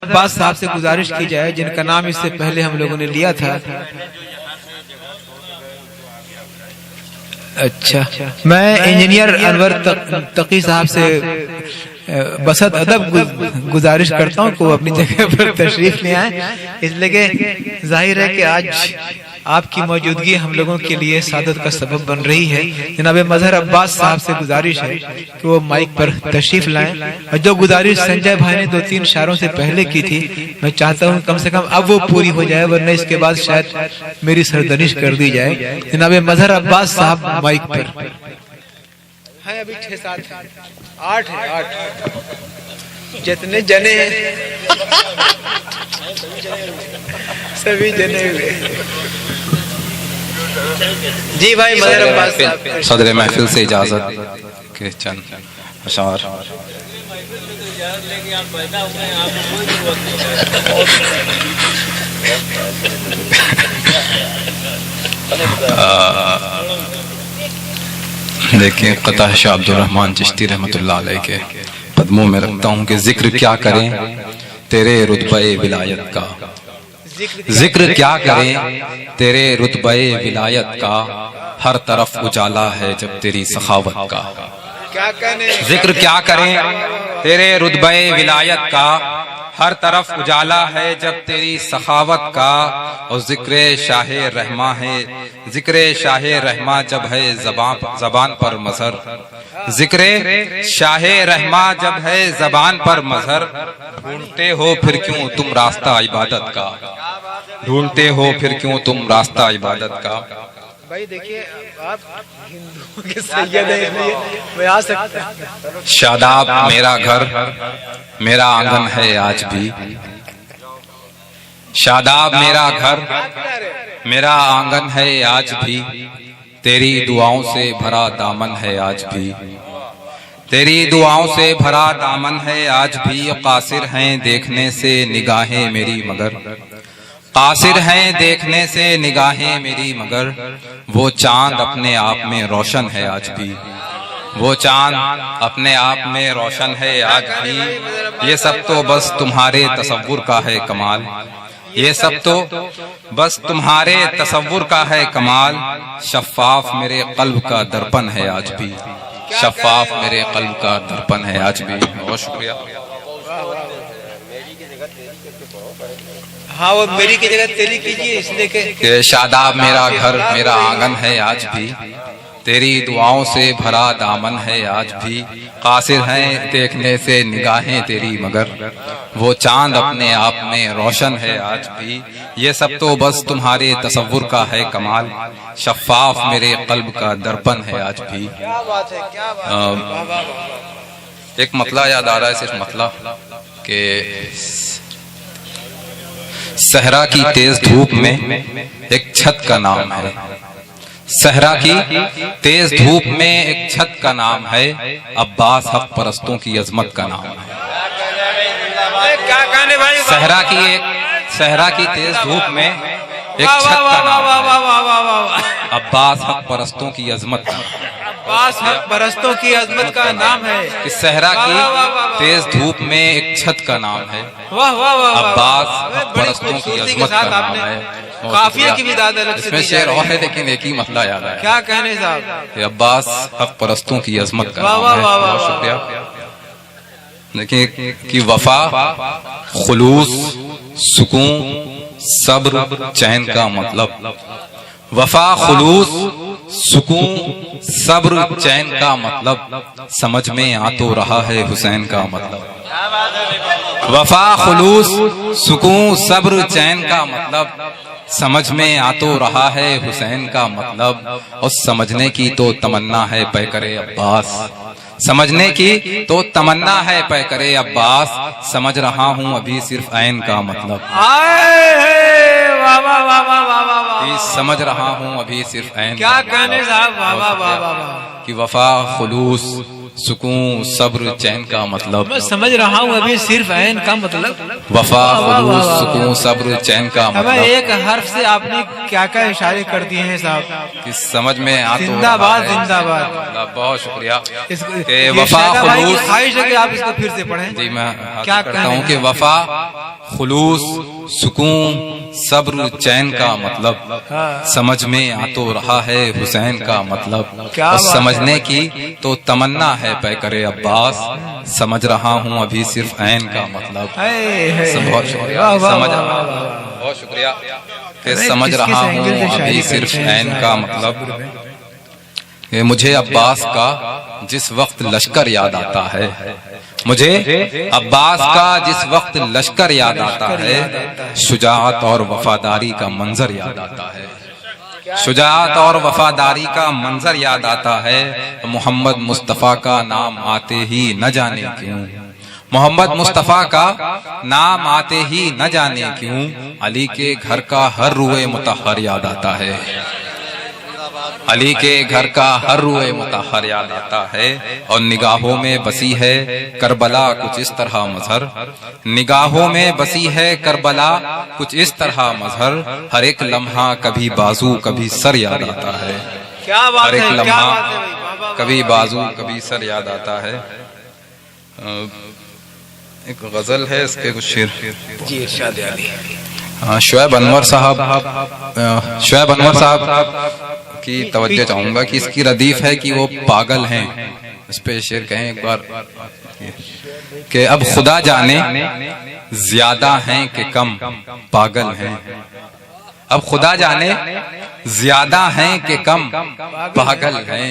अब्बास साहब से गुजारिश की जाए, जिनका नाम इससे पहले हम लोगों ने लिया था। अच्छा, मैं इंजीनियर अनवर तकी साहब से बसत अदब गुजारिश करता हूँ को अपनी जगह पर तशरीफ ले आए, इसलिए कि जाहिर है कि आज आपकी मौजूदगी हम लोगों के लिए सादत का सबब बन रही है। जनाब मजहर अब्बास साहब से गुजारिश है कि वो माइक पर तशरीफ लाएं, और जो गुजारिश संजय भाई ने 2-3 इशारों से पहले की थी, मैं चाहता हूँ कम से कम अब वो पूरी हो जाए, वरना इसके बाद शायद मेरी सरदनिश कर दी जाए। जनाब मजहर अब्बास साहब माइक पर है। अभी 6-7 8 जितने जने हैं सभी जने हुए। जी भाई मजहर अब्बास साहब, सदर महफिल से इजाजत के चंद अशार। देखिए, क़ता शाह अब्दुल रहमान चिश्ती रहमतुल्लाह अलैह के कदमों में रखता हूँ कि जिक्र क्या करें तेरे रुतबे विलायत का, जिक्र क्या करें तेरे रुतबे विलायत का, हर तरफ उजाला है जब तेरी सखावत का। जिक्र क्या करें तेरे रुतबे विलायत का, हर तरफ उजाला है जब तेरी सखावत का। और जिक्र शाहे रहमा है, जिक्र शाहे रहमा जब है जबान पर मजहर, जिक्र शाहे रहमा जब है जबान पर मजहर। ढूंढते हो फिर क्यों तुम रास्ता इबादत का, ढूंढते हो फिर क्यों तुम रास्ता इबादत का। भाई देखिए, आप हिंदुओं के सैयद हैं, इसलिए मैं आ सकता हूं। शादाब मेरा घर मेरा आंगन है आज भी, शादाब मेरा घर मेरा आंगन है आज भी, तेरी दुआओं से भरा दामन है आज भी, तेरी दुआओं से भरा दामन है आज भी। कासिर हैं देखने से निगाहें मेरी मगर, कासिर हैं देखने से निगाहें मेरी मगर, वो चांद अपने आप में रोशन है आज भी, वो चांद अपने आप में रोशन है आज भी। ये सब तो बस तुम्हारे तसव्वुर का है कमाल, ये सब तो बस तुम्हारे तसव्वुर का है कमाल। शफ़ाफ मेरे क़ल्ब का दर्पण है आज भी, शफ़ाफ मेरे क़ल्ब का दर्पण है आज भी। बहुत शुक्रिया। हाँ, वो मेरी की जगह तेरी कीजिए, इसलिए कि शादाब मेरा घर मेरा आंगन है आज भी, तेरी दुआओं से भरा दामन है आज भी। कासिर हैं देखने से निगाहें तेरी मगर, वो चांद अपने आप में रोशन है आज भी। ये सब तो बस तुम्हारे तसव्वुर का है कमाल, शफ़ाफ मेरे क़ल्ब का दर्पण है आज भी। क्या बात है, क्या बात है। एक मतला याद आ रहा है, सिर्फ मतला के सहरा की तेज धूप में एक छत का नाम है, सहरा की तेज धूप में एक छत का नाम है, अब्बास हक परस्तों की अजमत का नाम है। सहरा की तेज धूप में एक छत का नाम है, अब्बास हक परस्तों की अजमत, अब्बास हक परस्तों की अजमत का नाम है। कि सहरा की तेज धूप में एक छत का नाम है, वाह वाह वाह, अब्बास हक परस्तों की अजमत का नाम है। काफिया की भी दाद अलग से इसमें शेर और है, लेकिन एक ही मतला याद आया। क्या कहने साहब, अब्बास हक परस्तों की अजमत का नाम है। बहुत शुक्रिया। देखिए कि वफा, खुलूस, सुकून, सब्र, चैन का मतलब, वफा, खुलूस, सुकून, सब्र, चैन का मतलब, समझ में आ तो रहा है हुसैन का मतलब। वफा, खुलूस, सुकून, सब्र, चैन का मतलब, समझ में आ तो रहा है हुसैन का मतलब। और समझने की तो तमन्ना है पैकरे अब्बास, समझने की तो तमन्ना है पैकरे अब्बास, समझ रहा हूँ अभी सिर्फ ऐन का मतलब। समझ रहा हूँ अभी सिर्फ ऐन। क्या कहने साहब, वाह वाह वाह वाह। कि वफा, खुलूस, सुकून, सब्र, चैन का मतलब, मैं समझ रहा हूँ अभी सिर्फ ऐन का मतलब। वफा, खुलूस, सुकून, सब्र, चैन का हमें मतलब एक हर्फ से आपने क्या क्या इशारे कर दिए हैं साहब, कि समझ में आ तो जिंदाबाद रहा है। जिंदाबाद। बहुत शुक्रिया। ये वफा, शायद भाई की खुलूस, ख्वाहिश है कि आप इसको फिर से पढ़ें। जी मैं क्या करता हूँ कि कहना है? वफा, खुलूस, सुकून, सब्र, चैन का मतलब समझ में आ तो रहा है हुसैन का मतलब। क्या और बात समझने की तो तमन्ना है पैकरे अब्बास, समझ रहा हूँ अभी सिर्फ ऐन का मतलब। बहुत शुक्रिया, समझ रहा हूँ, बहुत शुक्रिया कि समझ रहा हूँ अभी सिर्फ ऐन का मतलब। कि मुझे अब्बास का जिस वक्त लश्कर याद आता है, मुझे अब्बास का जिस वक्त लश्कर याद आता है, शुजाअत और वफादारी का मंजर याद आता है, शुजाअत और वफादारी का मंजर याद आता है। मोहम्मद मुस्तफ़ा का नाम आते ही न जाने क्यों, मोहम्मद मुस्तफ़ा का नाम आते ही न जाने क्यों, अली के घर का हर रुए मुतहर याद आता है, अली के घर का हर रुए मुतहर याद आता है। और निगाहों में बसी है करबला कुछ इस तरह मजहर, निगाहों में बसी है करबला कुछ इस तरह मजहर, हर एक लम्हा कभी बाजू कभी सर याद आता है, क्या बात हर एक है, क्या लम्हा बात है भाई, कभी बाजू कभी सर याद आता है। एक गजल है, इसके कुछ शेर। जी इरशाद अली। शुएब अनवर साहब, शुएब अनवर साहब की तवज्जो चाहूंगा कि इसकी रदीफ है कि वो पागल हैं, इस पे शेर कहें एक बार कि अब खुदा जाने ज्यादा हैं कि कम पागल हैं, अब खुदा जाने ज्यादा हैं कि कम पागल हैं,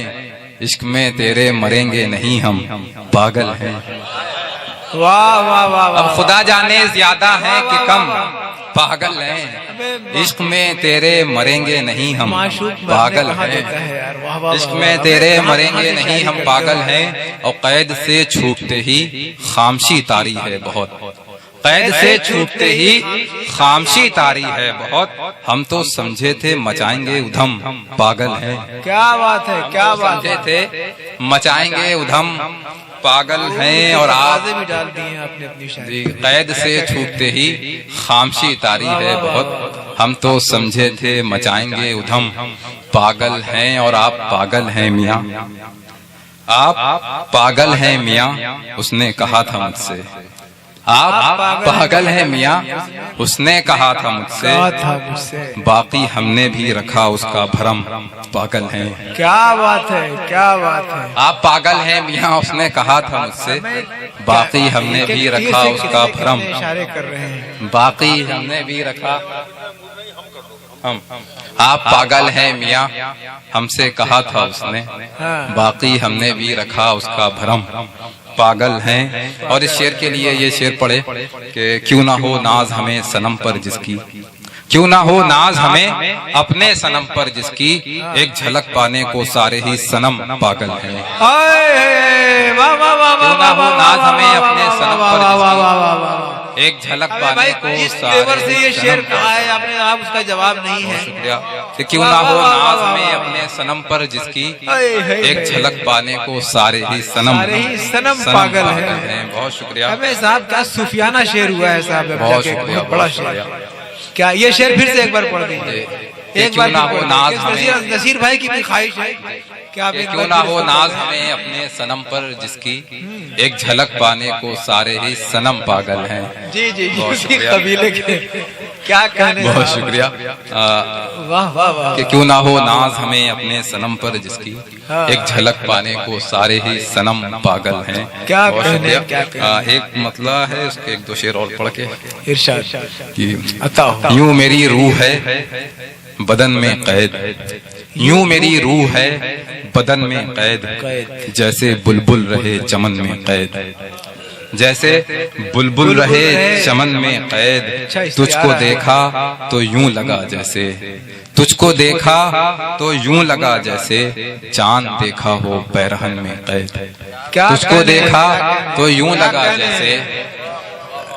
इश्क में तेरे मरेंगे नहीं हम पागल हैं। वाह वाह वाह, अब खुदा जाने ज्यादा हैं कि कम पागल हैं, इश्क में तेरे मरेंगे नहीं हम पागल हैं, इश्क में तेरे मरेंगे नहीं हम पागल हैं। और कैद से छूटते ही खामशी तारी है बहुत, कैद से छूटते ही खामशी तारी है बहुत, हम तो समझे थे मचाएंगे उधम पागल हैं। क्या बात है, क्या बात समझे थे मचाएंगे उधम पागल हैं। और आप भी डाल दिए आपने अपनी शायरी। कैद से छूटते ही खामशी तारी है बहुत, हम तो समझे थे मचाएंगे उधम पागल हैं। और आप पागल हैं मियाँ, आप पागल हैं मियाँ, उसने कहा था मुझसे, आप पागल हैं मियाँ, उसने कहा था मुझसे, बाकी हमने भी रखा उसका भरम पागल हैं। क्या बात है, क्या बात है। आप पागल हैं मियाँ, उसने कहा था मुझसे, बाकी हमने भी रखा उसका भरम, इशारे कर रहे हैं, बाकी हमने भी रखा हम। आप पागल हैं मियाँ, हमसे कहा था उसने, बाकी हमने भी रखा उसका भरम पागल हैं। और इस शेर के लिए ये शेर पढ़े कि क्यों ना हो नाज हमें सनम पर जिसकी, क्यों ना हो नाज हमें अपने सनम पर जिसकी, एक झलक पाने को सारे ही सनम पागल हैं। क्यों ना हो नाज हमें अपने सनम पर जिसकी, एक झलक पाने को सारे से ये शेर कहा है आपने, आप उसका जवाब नहीं है। शुक्रिया। कि क्यों ना हो नाज हमें अपने सनम पर जिसकी, एक झलक पाने को सारे ही सनम पागल हैं। बहुत शुक्रिया। अबे साहब क्या सूफियाना शेर हुआ है साहब, बहुत शुक्रिया, बड़ा शेर। क्या ये शेर फिर से एक बार पढ़ दीजिए, एक बार नाज हमें, नसीर भाई की भी ख्वाहिश है क्या, क्यों ना हो नाज हमें अपने सनम पर जिसकी, एक झलक पाने को सारे ही सनम पागल हैं। जी जी जी, कबीले के क्या कहने। बहुत शुक्रिया। वाह वाह वाह। कि क्यों ना हो नाज हमें अपने सनम पर जिसकी, एक झलक पाने को सारे ही सनम पागल हैं। क्या बहुत कहने, शुक्रिया। क्या कहने। एक मतलब है उसके एक दो शेर और पढ़ के इरशाद। यूं मेरी रूह है बदन में कैद, यूं मेरी रूह है बदन में कैद, जैसे बुलबुल रहे चमन में कैद, जैसे बुलबुल रहे चमन में कैद, तुझको देखा तो यूं लगा जैसे, तुझको देखा तो यूं लगा जैसे, चांद देखा हो पैरहन में कैद, तुझको देखा तो यूं लगा जैसे।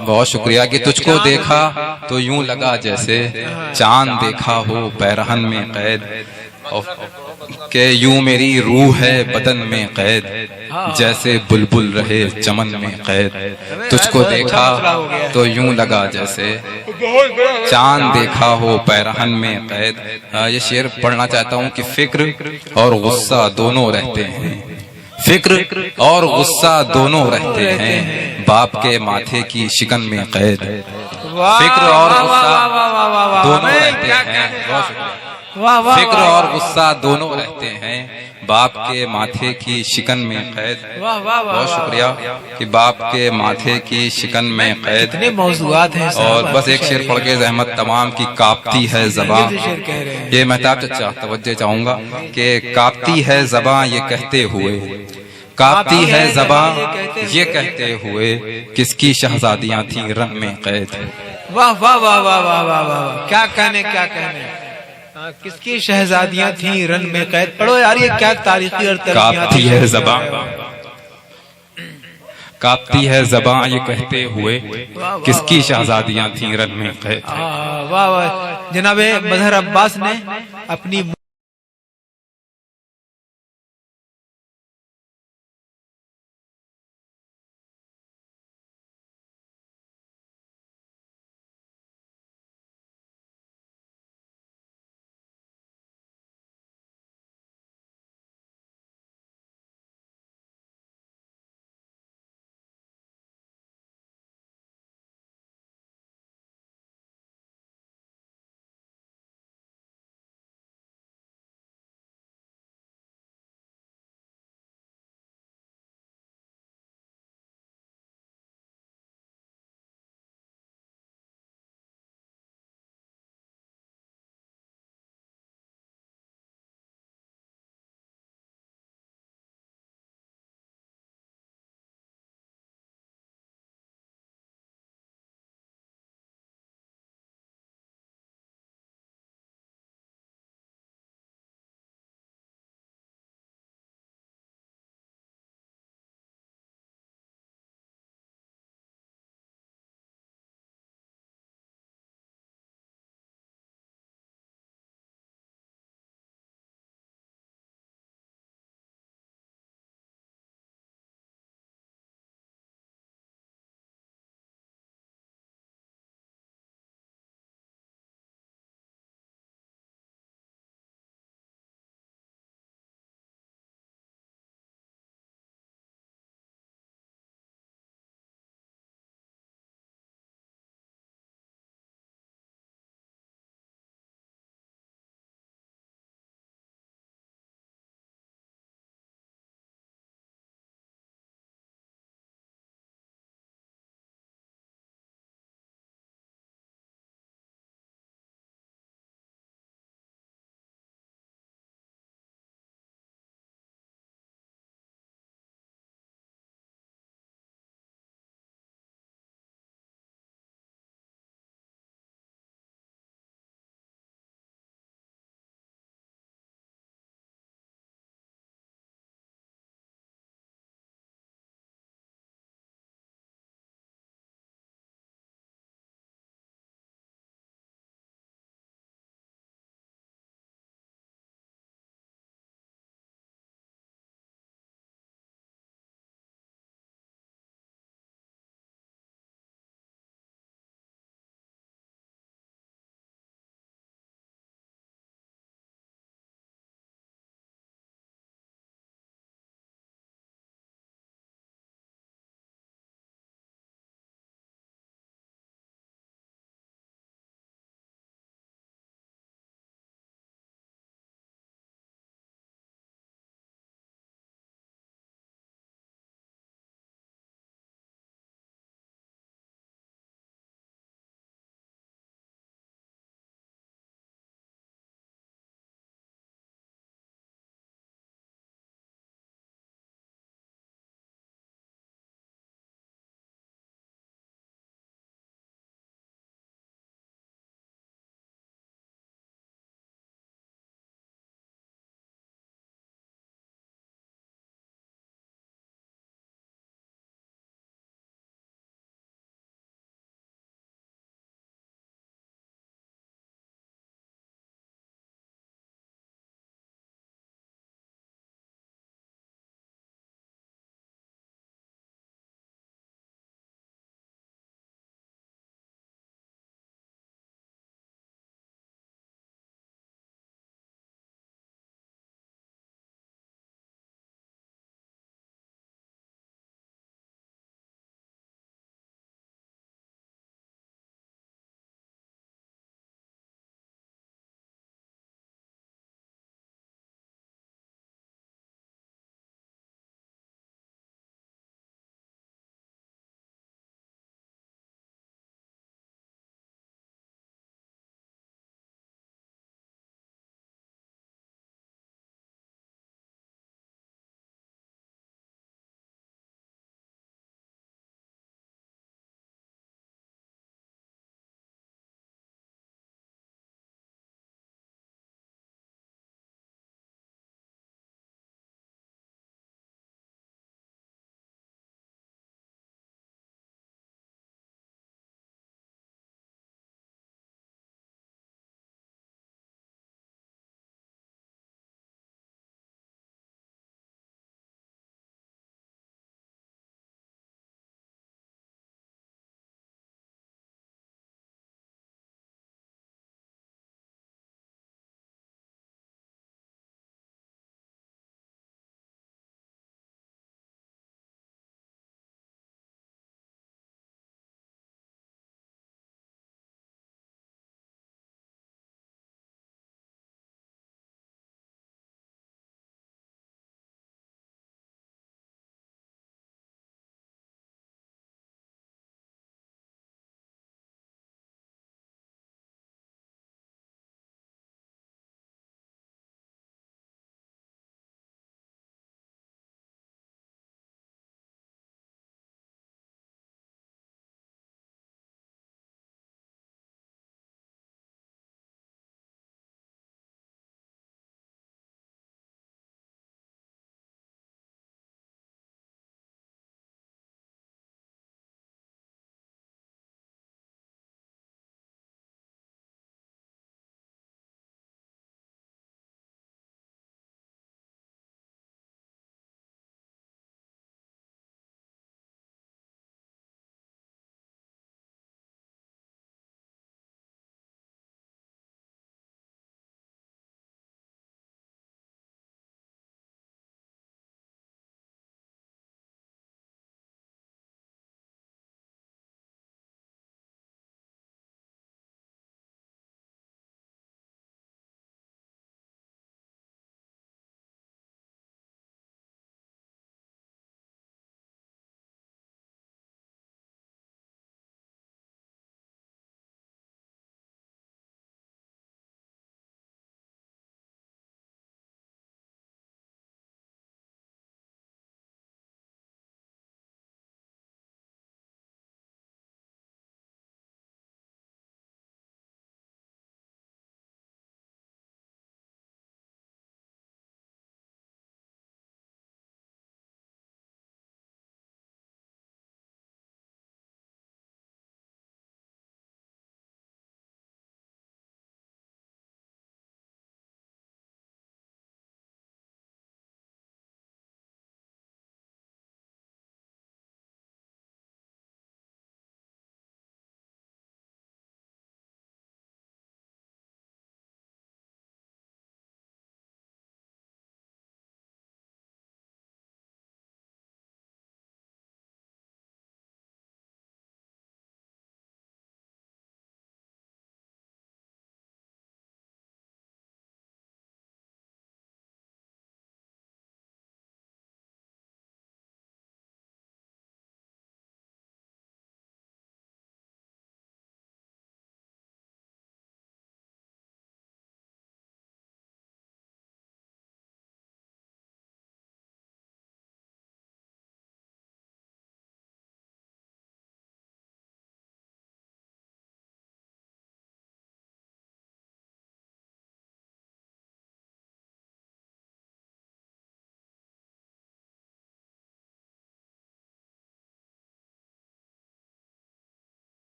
बहुत शुक्रिया। कि तुझको देखा तो यूं लगा जैसे, चांद देखा हो पैरहन में कैद। और कि यूं मेरी रूह है बदन में कैद, जैसे बुलबुल रहे चमन में कैद। तुझको देखा तो यूं लगा जैसे चांद देखा हो पैरहन में कैद। ये शेर पढ़ना चाहता हूँ कि फिक्र और गुस्सा दोनों रहते हैं, फिक्र और गुस्सा दोनों रहते हैं, बाप के माथे की शिकन में कैद। फिक्र और गुस्सा दोनों रहते हैं, फिक्र और गुस्सा दोनों रहते हैं, बाप के माथे की शिकन में कैद। बहुत शुक्रिया कि बाप के माथे की शिकन में कैद। इतने मौजूआत हैं। और बस एक शेर पढ़ के जहमत तमाम की कांपती है ज़बां। ये महताब चचा तवज्जो चाहूंगा कि कांपती है ज़बां ये कहते हुए, कांपती है ज़बां ये कहते हुए, किसकी शहजादियां थी रन में कैद। वाह वाह वाह वाह वाह वाह वाह, क्या कहने क्या कहने। किसकी शहजादियां थी रन में कैद। पढ़ो यार, ये क्या तारीखी और कांपती है ज़बां, कांपती है ज़बां ये कहते हुए, किसकी शहजादियां थी रन में कैद। वाह वाह। जनाबे मजहर अब्बास ने अपनी